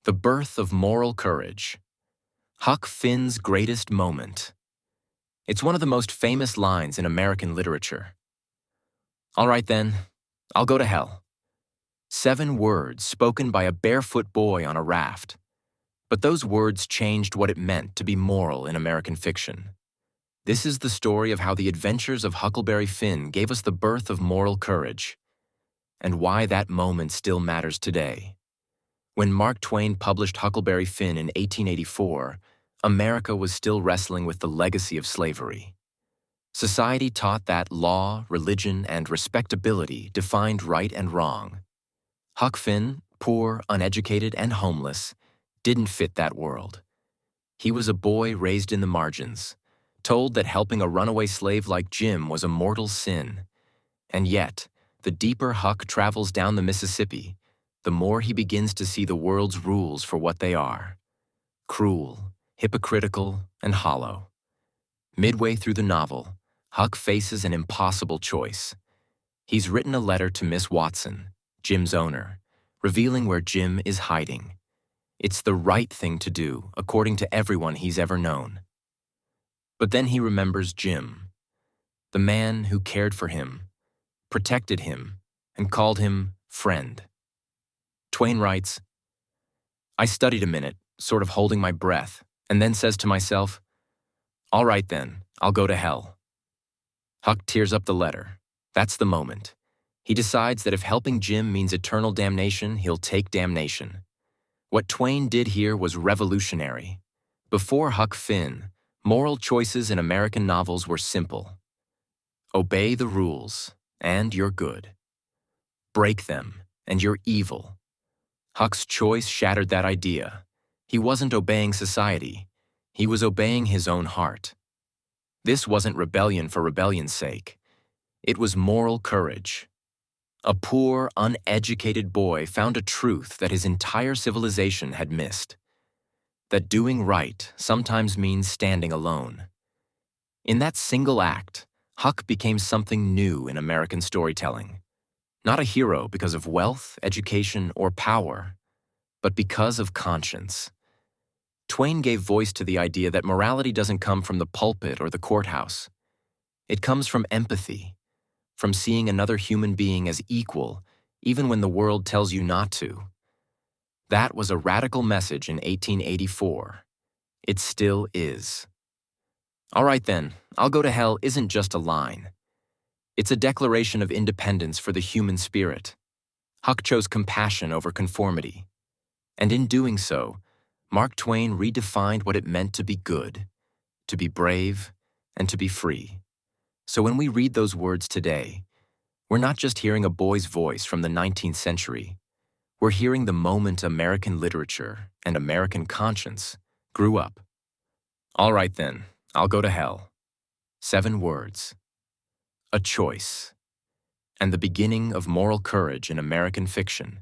The birth of moral courage. Huck Finn's greatest moment. It's one of the most famous lines in American literature. All right then, I'll go to hell. 7 words spoken by a barefoot boy on a raft. But those words changed what it meant to be moral in American fiction. This is the story of how the Adventures of Huckleberry Finn gave us the birth of moral courage, and why that moment still matters today. When Mark Twain published Huckleberry Finn in 1884, America was still wrestling with the legacy of slavery. Society taught that law, religion, and respectability defined right and wrong. Huck Finn, poor, uneducated, and homeless, didn't fit that world. He was a boy raised in the margins, told that helping a runaway slave like Jim was a mortal sin. And yet, the deeper Huck travels down the Mississippi, the more he begins to see the world's rules for what they are: cruel, hypocritical, and hollow. Midway through the novel, Huck faces an impossible choice. He's written a letter to Miss Watson, Jim's owner, revealing where Jim is hiding. It's the right thing to do, according to everyone he's ever known. But then he remembers Jim, the man who cared for him, protected him, and called him friend. Twain writes, "I studied a minute, sort of holding my breath, and then says to myself, 'All right then, I'll go to hell.'" Huck tears up the letter. That's the moment. He decides that if helping Jim means eternal damnation, he'll take damnation. What Twain did here was revolutionary. Before Huck Finn, moral choices in American novels were simple. Obey the rules, and you're good. Break them, and you're evil. Huck's choice shattered that idea. He wasn't obeying society. He was obeying his own heart. This wasn't rebellion for rebellion's sake. It was moral courage. A poor, uneducated boy found a truth that his entire civilization had missed: that doing right sometimes means standing alone. In that single act, Huck became something new in American storytelling. Not a hero because of wealth, education, or power, but because of conscience. Twain gave voice to the idea that morality doesn't come from the pulpit or the courthouse. It comes from empathy, from seeing another human being as equal, even when the world tells you not to. That was a radical message in 1884. It still is. "All right then, I'll go to hell" isn't just a line. It's a declaration of independence for the human spirit. Huck chose compassion over conformity. And in doing so, Mark Twain redefined what it meant to be good, to be brave, and to be free. So when we read those words today, we're not just hearing a boy's voice from the 19th century. We're hearing the moment American literature and American conscience grew up. All right then, I'll go to hell. 7 words. A choice. And the beginning of moral courage in American fiction